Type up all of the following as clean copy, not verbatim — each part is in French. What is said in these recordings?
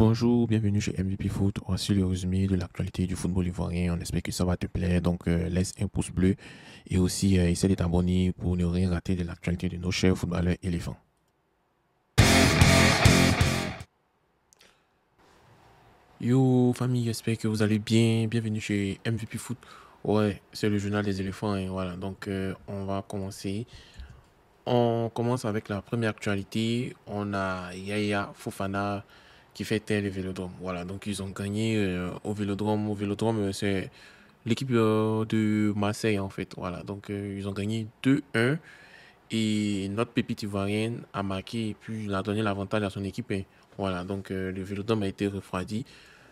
Bonjour, bienvenue chez MVP Foot. Voici le résumé de l'actualité du football ivoirien. On espère que ça va te plaire. Donc, laisse un pouce bleu et aussi essaie de t'abonner pour ne rien rater de l'actualité de nos chers footballeurs éléphants. Yo, famille, j'espère que vous allez bien. Bienvenue chez MVP Foot. Ouais, c'est le journal des éléphants. Et voilà, donc on va commencer. On commence avec la première actualité. On a Yaya Fofana qui fait tel le Vélodrome. Voilà, donc ils ont gagné au Vélodrome. Au Vélodrome, c'est l'équipe de Marseille en fait. Voilà, donc ils ont gagné 2-1 et notre pépite ivoirienne a marqué et puis il a donné l'avantage à son équipe. Et voilà, donc le Vélodrome a été refroidi.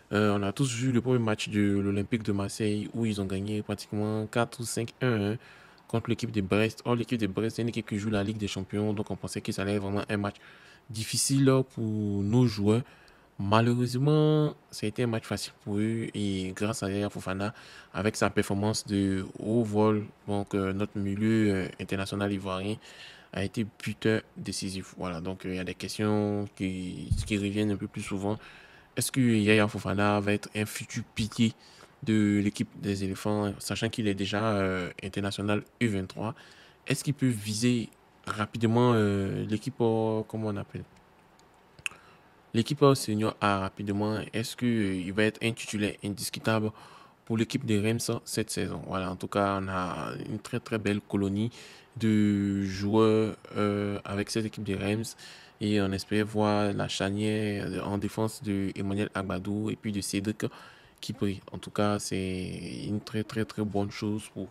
On a tous vu le premier match de l'Olympique de Marseille où ils ont gagné pratiquement 4 ou 5-1 contre l'équipe de Brest. Or, l'équipe de Brest, c'est une équipe qui joue la Ligue des Champions, donc on pensait que ça allait être vraiment un match difficile pour nos joueurs. Malheureusement, ça a été un match facile pour eux et grâce à Yaya Fofana, avec sa performance de haut vol, donc notre milieu international ivoirien a été buteur décisif. Voilà, donc il y a des questions qui reviennent un peu plus souvent. Est-ce que Yaya Fofana va être un futur pilier de l'équipe des éléphants, sachant qu'il est déjà international U23? Est-ce qu'il peut viser rapidement l'équipe, comment on appelle? L'équipe senior A rapidement, est-ce qu'il va être un titulaire indiscutable pour l'équipe des Reims cette saison? Voilà, en tout cas, on a une très très belle colonie de joueurs avec cette équipe des Reims et on espère voir la charnière en défense de Emmanuel Agbadou et puis de Cédric Kipri. En tout cas, c'est une très très très bonne chose pour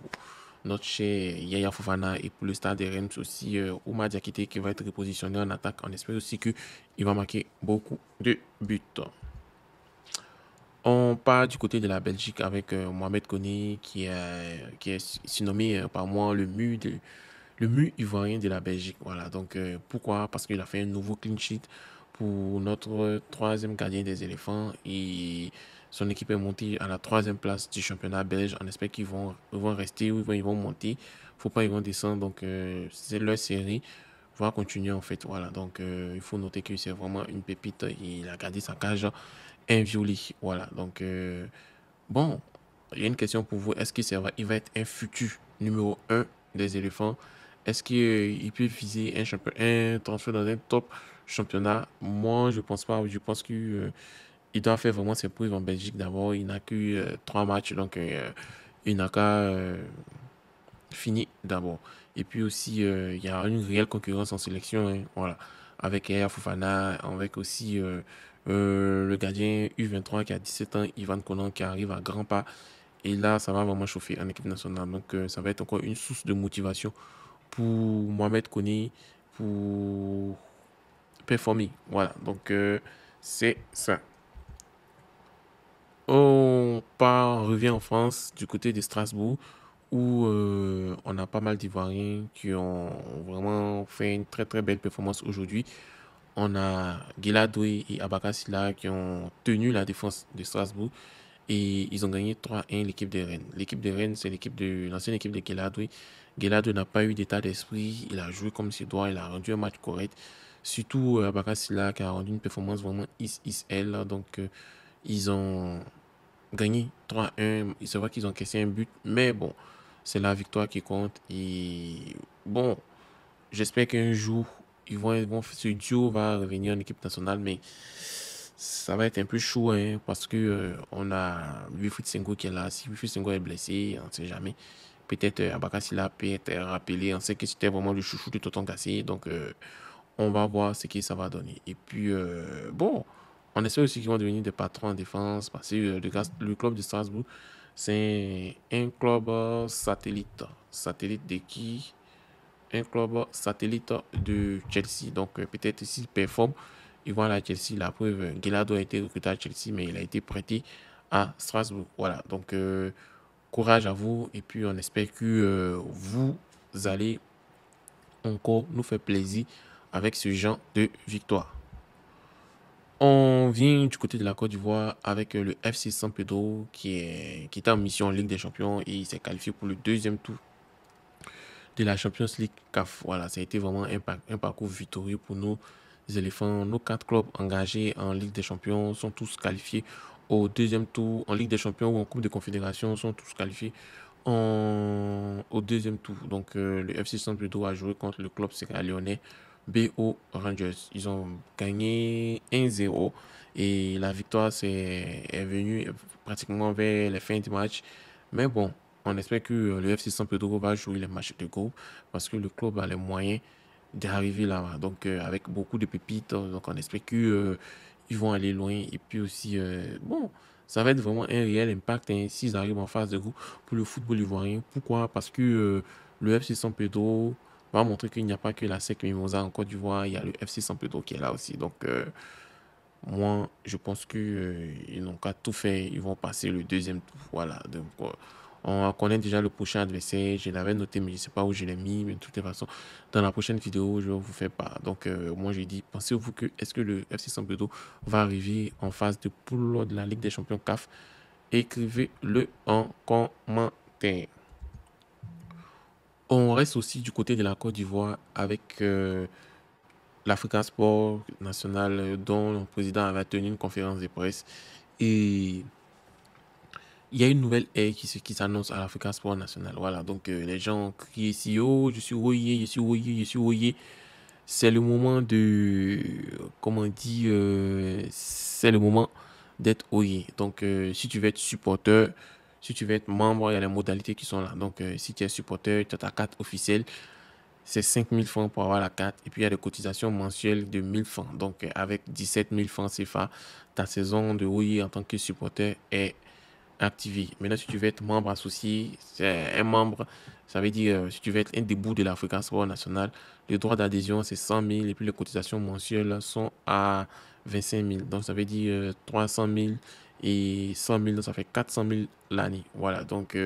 notre cher Yaya Fofana et pour le stade des Reims aussi, Oumar Diakité qui va être repositionné en attaque. On espère aussi qu'il va marquer beaucoup de buts. On part du côté de la Belgique avec Mohamed Koné qui est surnommé par moi le mur ivoirien de la Belgique. Voilà, donc pourquoi? Parce qu'il a fait un nouveau clean sheet pour notre troisième gardien des éléphants et son équipe est montée à la troisième place du championnat belge. On espère qu'ils vont rester ou ils vont monter. Faut pas qu'ils vont descendre. Donc c'est leur série va continuer en fait. Voilà, donc il faut noter que c'est vraiment une pépite. Il a gardé sa cage inviolée. Voilà, donc bon, il y a une question pour vous. Est-ce que il va être un futur numéro un des éléphants? Est-ce qu'il peut viser un transfert dans un top championnat? Moi, je pense pas. Je pense qu'il doit faire vraiment ses preuves en Belgique d'abord. Il n'a que 3 matchs, donc il n'a qu'à fini d'abord. Et puis aussi, il y a une réelle concurrence en sélection, hein, voilà, avec Yaya Fofana, avec aussi le gardien U23 qui a 17 ans, Ivan Konan, qui arrive à grands pas. Et là, ça va vraiment chauffer en équipe nationale. Donc, ça va être encore une source de motivation pour Mohamed Koné, pour performer. Voilà, donc c'est ça. On revient en France, du côté de Strasbourg, où on a pas mal d'Ivoiriens qui ont vraiment fait une très très belle performance aujourd'hui. On a Guéladoué et Abaka Silla qui ont tenu la défense de Strasbourg et ils ont gagné 3-1 l'équipe de Rennes. L'équipe de Rennes, c'est l'ancienne équipe de Guéladoué. Guéladoué n'a pas eu d'état d'esprit, il a joué comme ses doigts, il a rendu un match correct. Surtout Abaka Silla qui a rendu une performance vraiment is-elle. Donc ils ont gagné 3-1. C'est vrai qu'ils ont caissé un but, mais bon, c'est la victoire qui compte. Et bon, j'espère qu'un jour, ce duo va revenir en équipe nationale, mais ça va être un peu chaud hein, parce que on a Wilfried Sengo qui est là. Si Wilfried Sengo est blessé, on ne sait jamais. Peut-être Abaka Silla peut être rappelé. On sait que c'était vraiment le chouchou de Tonton Gassé. Donc, on va voir ce que ça va donner. Et puis, bon, on espère aussi qu'ils vont devenir des patrons en défense parce que le club de Strasbourg, c'est un club satellite. Satellite de qui? Un club satellite de Chelsea. Donc, peut-être s'ils performent, ils vont aller à Chelsea. La preuve, Guelado a été recruté à Chelsea, mais il a été prêté à Strasbourg. Voilà. Donc, courage à vous. Et puis, on espère que vous allez encore nous faire plaisir avec ce genre de victoire. On vient du côté de la Côte d'Ivoire avec le FC San Pedro qui est en mission en Ligue des Champions et il s'est qualifié pour le deuxième tour de la Champions League CAF. Voilà, ça a été vraiment un parcours victorieux pour nos des éléphants. Nos 4 clubs engagés en Ligue des Champions sont tous qualifiés au deuxième tour. En Ligue des Champions ou en Coupe de Confédération sont tous qualifiés au deuxième tour. Donc, le FC Saint-Pedro a joué contre le club Sierra Lyonnais BO Rangers. Ils ont gagné 1-0 et la victoire est venue pratiquement vers les fins du match. Mais bon, on espère que le FC Saint-Pedro va jouer les matchs de groupe parce que le club a les moyens d'arriver là-bas. Donc, avec beaucoup de pépites, donc on espère que ils vont aller loin. Et puis aussi, bon, ça va être vraiment un réel impact hein, s'ils arrivent en phase de groupe pour le football ivoirien. Pourquoi? Parce que le FC San Pedro va montrer qu'il n'y a pas que la SEC Mimosa en Côte d'Ivoire, il y a le FC San Pedro qui est là aussi. Donc, moi, je pense qu'ils n'ont qu'à tout faire. Ils vont passer le deuxième tour. Voilà. Donc, on connaît déjà le prochain adversaire. Je l'avais noté, mais je ne sais pas où je l'ai mis. Mais de toutes les façons, dans la prochaine vidéo, je vais vous faire part. Donc, moi, j'ai dit, pensez-vous que est-ce que le FC San Pedro va arriver en phase de poule de la Ligue des Champions CAF? Écrivez-le en commentaire. On reste aussi du côté de la Côte d'Ivoire avec l'Africa Sport National dont le président avait tenu une conférence de presse. Et il y a une nouvelle ère qui s'annonce à l'Africa Sport National. Voilà, donc les gens crient ici, oh, je suis rouillé, je suis rouillé, je suis rouillé. C'est le moment de, comment on dit, c'est le moment d'être rouillé. Donc, si tu veux être supporter, si tu veux être membre, il y a les modalités qui sont là. Donc, si tu es supporter, tu as ta carte officielle, c'est 5 000 francs pour avoir la carte. Et puis, il y a des cotisations mensuelles de 1 000 francs. Donc, avec 17 000 francs CFA, ta saison de rouillé en tant que supporter est activé. Maintenant, si tu veux être membre associé, c'est un membre, ça veut dire, si tu veux être un des bouts de l'Africa Sport National, le droit d'adhésion, c'est 100 000 et puis les cotisations mensuelles sont à 25 000. Donc, ça veut dire 300 000 et 100 000, donc ça fait 400 000 l'année. Voilà, donc,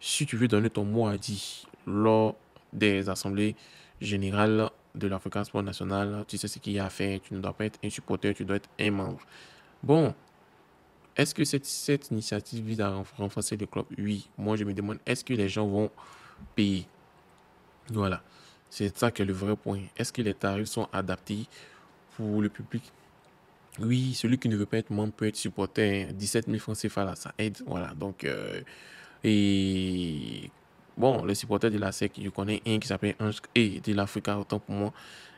si tu veux donner ton mot à dire lors des assemblées générales de l'Africa Sport National, tu sais ce qu'il y a à faire. Tu ne dois pas être un supporter, tu dois être un membre. Bon, est-ce que cette initiative vise à renforcer le club? Oui. Moi, je me demande, est-ce que les gens vont payer? Voilà. C'est ça qui est le vrai point. Est-ce que les tarifs sont adaptés pour le public? Oui, celui qui ne veut pas être membre peut être supporter. 17 000 francs CFA, là, ça aide. Voilà. Donc, et bon, le supporter de la SEC, je connais un qui s'appelle Ange, et de l'Africa, autant pour moi.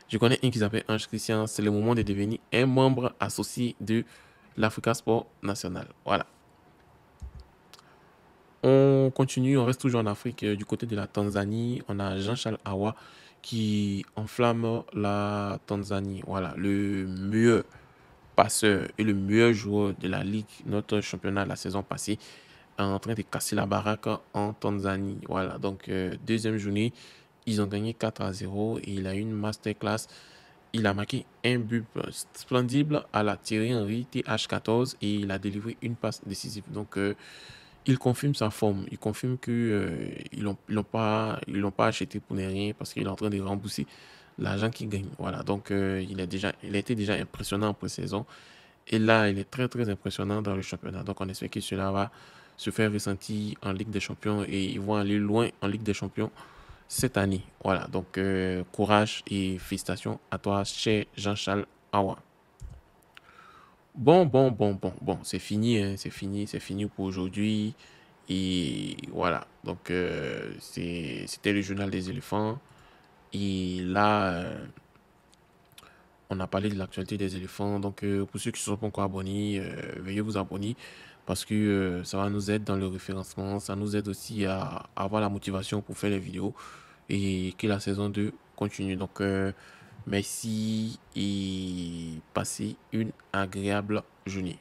Je connais un qui s'appelle Ange Christian. C'est le moment de devenir un membre associé de l'Africa Sport National. Voilà. On continue, on reste toujours en Afrique. Du côté de la Tanzanie, on a Jean-Charles Awa qui enflamme la Tanzanie. Voilà, le meilleur passeur et le meilleur joueur de la Ligue, notre championnat la saison passée, est en train de casser la baraque en Tanzanie. Voilà, donc deuxième journée, ils ont gagné 4-0 et il a eu une masterclass. Il a marqué un but splendide à la Thierry Henry TH14 et il a délivré une passe décisive. Donc, il confirme sa forme. Il confirme que ils l'ont pas acheté pour ne rien parce qu'il est en train de rembourser l'argent qu'il gagne. Voilà. Donc, il a été déjà impressionnant en pré-saison. Et là, il est très, très impressionnant dans le championnat. Donc, on espère que cela va se faire ressentir en Ligue des Champions et ils vont aller loin en Ligue des Champions cette année. Voilà. Donc, courage et félicitations à toi, cher Jean-Charles Awa. Bon, c'est fini, hein, c'est fini pour aujourd'hui. Et voilà, donc c'était le journal des éléphants. Et là, on a parlé de l'actualité des éléphants. Donc pour ceux qui ne sont pas encore abonnés, veuillez vous abonner parce que ça va nous aider dans le référencement. Ça nous aide aussi à avoir la motivation pour faire les vidéos et que la saison 2 continue. Donc merci et passez une agréable journée.